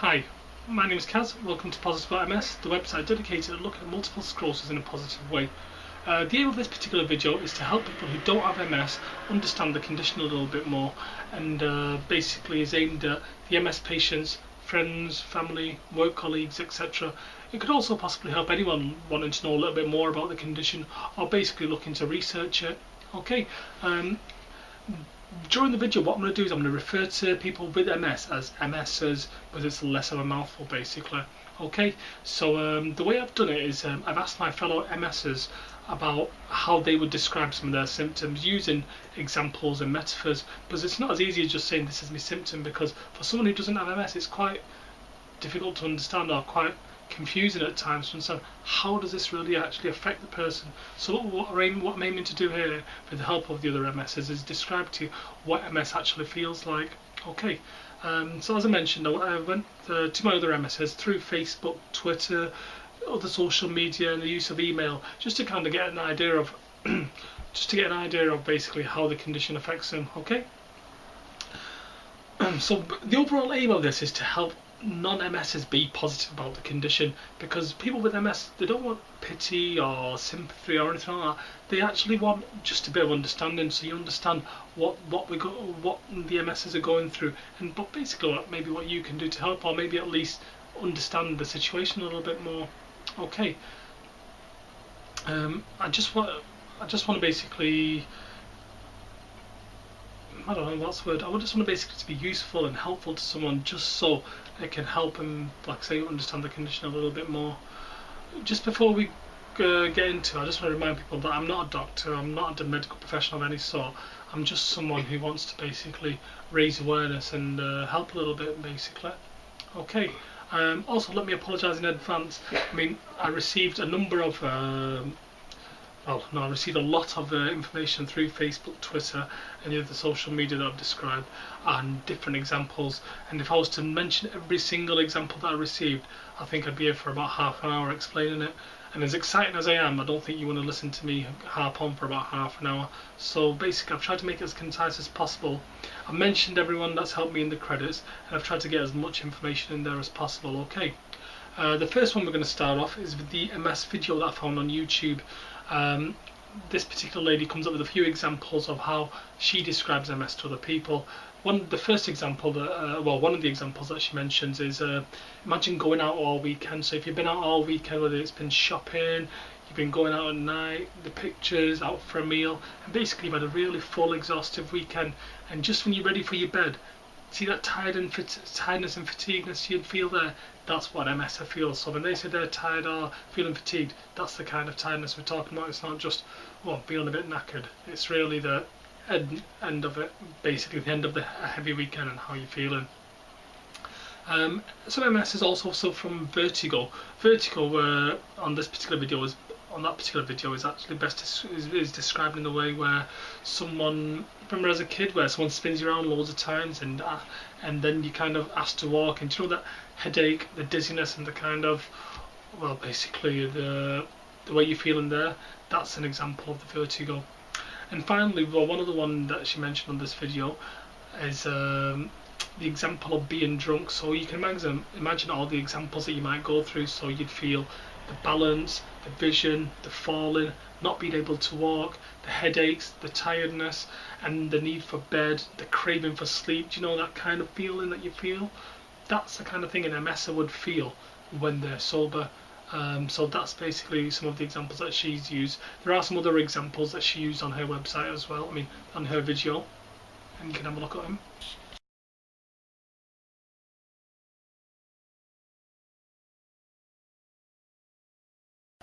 Hi, my name is Kaz. Welcome to Positive About MS, the website dedicated to looking at multiple sclerosis in a positive way. The aim of this particular video is to help people who don't have MS understand the condition a little bit more, and basically is aimed at the MS patients, friends, family, work colleagues, etc. It could also possibly help anyone wanting to know a little bit more about the condition or basically looking to research it. Okay. During the video, what I'm going to do is I'm going to refer to people with MS as MSers, because it's less of a mouthful basically. Okay, so the way I've done it is I've asked my fellow MSers about how they would describe some of their symptoms using examples and metaphors, because it's not as easy as just saying this is my symptom, because for someone who doesn't have MS it's quite difficult to understand or quite confusing at times to understand how does this really actually affect the person. So what I'm aiming to do here with the help of the other MSs is describe to you what MS actually feels like. Okay, so as I mentioned, I went to my other MSs through Facebook, Twitter, other social media and the use of email, just to kind of get an idea of basically how the condition affects them. Okay, so the overall aim of this is to help non-MSs be positive about the condition, because people with MS, they don't want pity or sympathy or anything like that. They actually want just a bit of understanding, so you understand what the MSs are going through, and but basically maybe what you can do to help, or maybe at least understand the situation a little bit more. Okay. I just want to basically, I don't know what's the word. I just want to basically to be useful and helpful to someone, just so it can help them, like say, understand the condition a little bit more. Just before we get into it, I just want to remind people that I'm not a doctor, I'm not a medical professional of any sort. I'm just someone who wants to basically raise awareness and help a little bit, basically. Okay. Also, let me apologise in advance. I mean, I received a number of I received a lot of information through Facebook, Twitter and the other social media that I've described, and different examples, and if I was to mention every single example that I received, I think I'd be here for about half an hour explaining it, and as exciting as I am, I don't think you want to listen to me harp on for about half an hour. So basically I've tried to make it as concise as possible. I've mentioned everyone that's helped me in the credits, and I've tried to get as much information in there as possible. Okay. The first one we're going to start off is with the MS video that I found on YouTube. This particular lady comes up with a few examples of how she describes MS to other people. One of the examples that she mentions is imagine going out all weekend. So if you've been out all weekend, whether it's been shopping, you've been going out at night, the pictures, out for a meal, and basically you've had a really full, exhaustive weekend, and just when you're ready for your bed, see that tiredness and fatigueness you'd feel there? That's what MS feels. So when they say they're tired or feeling fatigued, that's the kind of tiredness we're talking about. It's not just, well, feeling a bit knackered. It's really the end of it, basically the end of the heavy weekend and how you're feeling. Some MS is also from vertigo. Vertigo on that particular video is actually best is described in the way where someone, remember as a kid, where someone spins you around loads of times and then you kind of asked to walk, and do you know that headache, the dizziness, and the kind of, well, basically the way you're feeling there? That's an example of the vertigo. And finally, well, one other one that she mentioned on this video is the example of being drunk. So you can imagine all the examples that you might go through. So you'd feel the balance, the vision, the falling, not being able to walk, the headaches, the tiredness, and the need for bed, the craving for sleep. Do you know that kind of feeling that you feel? That's the kind of thing an MSer would feel when they're sober. So that's basically some of the examples that she's used. There are some other examples that she used on her website as well, on her video, and you can have a look at them.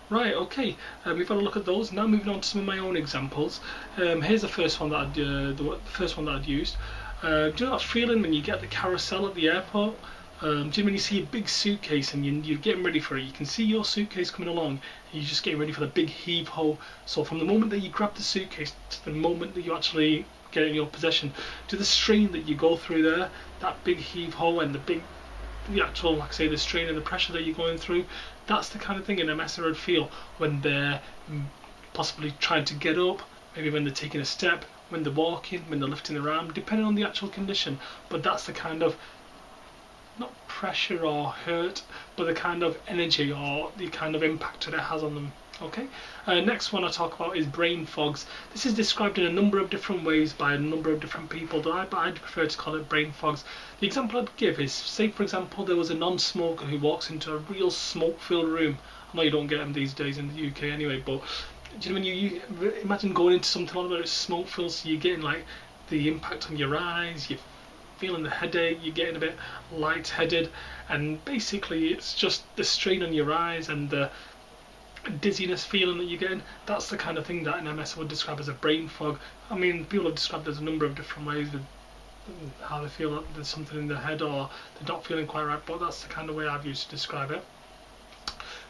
Right, okay, we've had a look at those. Now moving on to some of my own examples. Here's the first one that I'd used. Do you know that feeling when you get the carousel at the airport? Do you know when you see a big suitcase and you're getting ready for it? You can see your suitcase coming along, and you're just getting ready for the big heave-ho. So from the moment that you grab the suitcase to the moment that you actually get it in your possession, to the strain that you go through there, that big heave-ho and the actual, like I say, the strain and the pressure that you're going through, that's the kind of thing an MSer would feel when they're possibly trying to get up, maybe when they're taking a step, when they're walking, when they're lifting their arm, depending on the actual condition. But that's the kind of, not pressure or hurt, but the kind of energy or the kind of impact that it has on them. Okay. Next one I talk about is brain fogs. This is described in a number of different ways by a number of different people, but I'd prefer to call it brain fogs. The example I'd give is, say for example, there was a non-smoker who walks into a real smoke-filled room. I know you don't get them these days in the UK anyway, but do you know when you imagine going into something like that, it's smoke-filled, so you're getting like the impact on your eyes, you're feeling the headache, you're getting a bit light-headed, and basically it's just the strain on your eyes and the dizziness feeling that you're getting. That's the kind of thing that an MS would describe as a brain fog. I mean, people have described there's a number of different ways with how they feel that there's something in their head or they're not feeling quite right, but that's the kind of way I've used to describe it.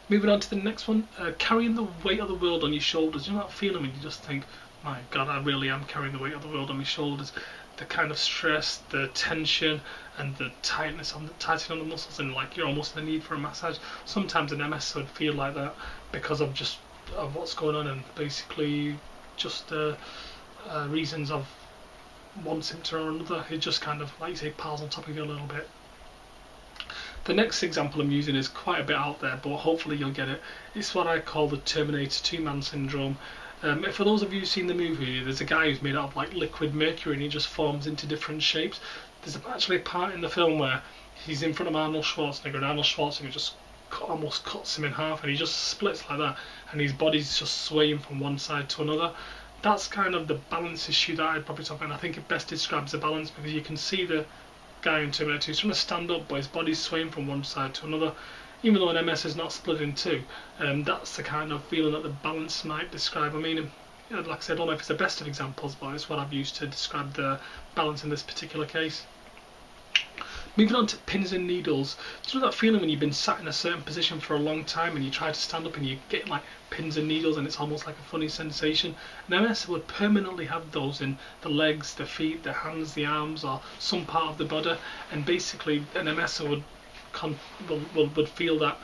Moving on to the next one, carrying the weight of the world on your shoulders. You know that feeling when you just think, my God, I really am carrying the weight of the world on my shoulders. The kind of stress, the tension, and the tightening on the muscles, and like you're almost in the need for a massage. Sometimes an MS would feel like that because of just of what's going on, and basically just reasons of one symptom or another. It just kind of, like you say, piles on top of you a little bit. The next example I'm using is quite a bit out there, but hopefully you'll get it. It's what I call the Terminator 2-man syndrome. For those of you who've seen the movie, there's a guy who's made out of like liquid mercury and he just forms into different shapes. There's actually a part in the film where he's in front of Arnold Schwarzenegger and Arnold Schwarzenegger just almost cuts him in half and he just splits like that and his body's just swaying from one side to another. That's kind of the balance issue that I'd probably talk about, and I think it best describes the balance because you can see the guy in Terminator 2 is trying to stand up but his body's swaying from one side to another. Even though an MS is not split in two, that's the kind of feeling that the balance might describe. I mean, like I said, I don't know if it's the best of examples, but it's what I've used to describe the balance in this particular case. Moving on to pins and needles. Do you know that feeling when you've been sat in a certain position for a long time and you try to stand up and you get like pins and needles and it's almost like a funny sensation? An MS would permanently have those in the legs, the feet, the hands, the arms, or some part of the body, and basically an MS would feel that.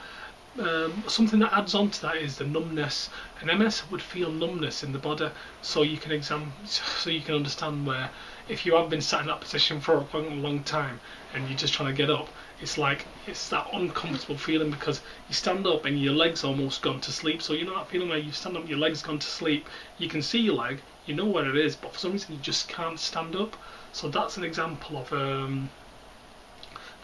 Something that adds on to that is the numbness. An MS would feel numbness in the body, so you can understand where if you have been sat in that position for a long time and you're just trying to get up, it's that uncomfortable feeling because you stand up and your leg's almost gone to sleep. So you know that feeling where you stand up, your leg's gone to sleep. You can see your leg, you know where it is, but for some reason you just can't stand up. So that's an example of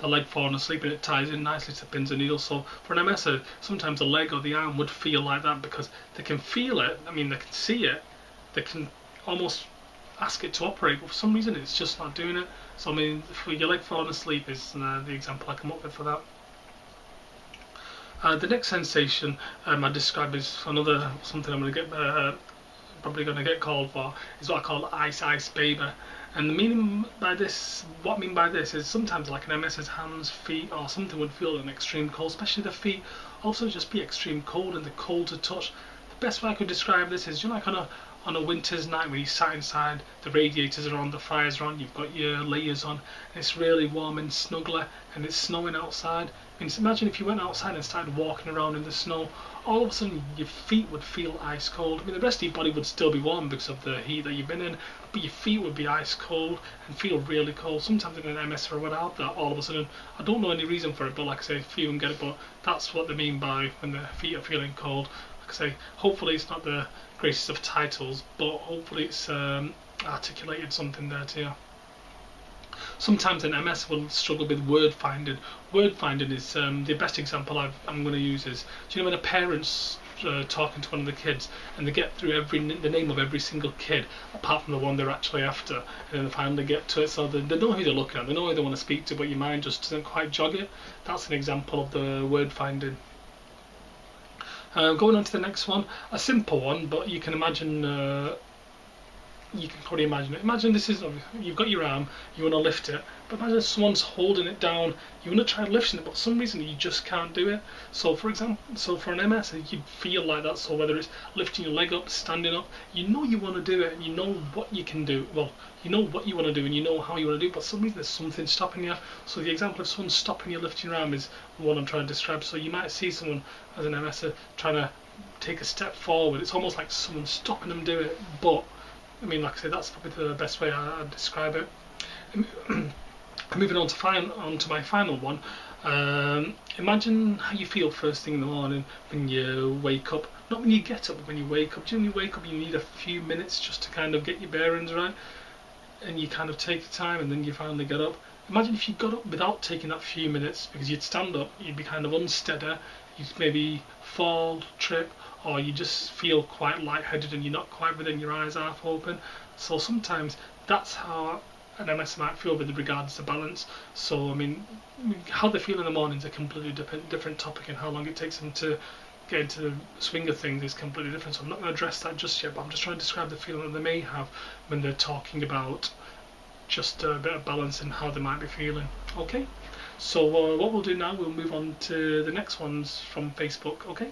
the leg falling asleep, and it ties in nicely to pins and needles. So for an MS, sometimes the leg or the arm would feel like that because they can feel it, I mean they can see it, they can almost ask it to operate, but for some reason it's just not doing it. So I mean, for your leg falling asleep is the example I come up with for that. The next sensation I describe is something I'm going to get probably going to get called for, is what I call ice baby. And the meaning by this, what I mean by this is sometimes like an MS's hands, feet, or something would feel an extreme cold, especially the feet. Also just be extreme cold and the cold to touch. The best way I could describe this is, you know, like on a winter's night when you sat inside, the radiators are on, the fires are on, you've got your layers on, and it's really warm and snuggly, and it's snowing outside. I mean, imagine if you went outside and started walking around in the snow, all of a sudden your feet would feel ice cold. I mean, the rest of your body would still be warm because of the heat that you've been in, but your feet would be ice cold and feel really cold. Sometimes in an MS or without that, all of a sudden, I don't know any reason for it, but like I say, few can get it, but that's what they mean by when the feet are feeling cold. Like I say, hopefully it's not the greatest of titles, but hopefully it's articulated something there to you. Sometimes an MS will struggle with word finding. Word finding is the best example I'm going to use is, do you know when a parent's talking to one of the kids and they get through the name of every single kid apart from the one they're actually after, and then they finally get to it, so they know who they're looking at, they know who they want to speak to, but your mind just doesn't quite jog it. That's an example of the word finding. Going on to the next one, a simple one, but you can imagine. You can probably imagine it. Imagine this is, you've got your arm, you want to lift it, but imagine someone's holding it down, you want to try lifting it, but for some reason you just can't do it. So for example, for an MS, you'd feel like that. So whether it's lifting your leg up, standing up, you know you want to do it, and you know what you can do. Well, you know what you want to do, and you know how you want to do it, but for some reason there's something stopping you. So the example of someone stopping you lifting your arm is what I'm trying to describe. So you might see someone as an MS trying to take a step forward. It's almost like someone stopping them do it, but I mean, like I said, that's probably the best way I'd describe it. Moving on to my final one, Imagine how you feel first thing in the morning when you wake up. Not when you get up, but when you wake up. Do you know when you wake up you need a few minutes just to kind of get your bearings right? And you kind of take the time and then you finally get up. Imagine if you got up without taking that few minutes, because you'd stand up, you'd be kind of unsteady, you'd maybe fall, trip, or you just feel quite lightheaded and you're not quite within your eyes half open. So sometimes that's how an MS might feel with regards to balance. So I mean, how they feel in the morning is a completely different topic, and how long it takes them to get into the swing of things is completely different. So I'm not going to address that just yet, but I'm just trying to describe the feeling that they may have when they're talking about just a bit of balance and how they might be feeling. Okay, so what we'll do now, we'll move on to the next ones from Facebook. Okay.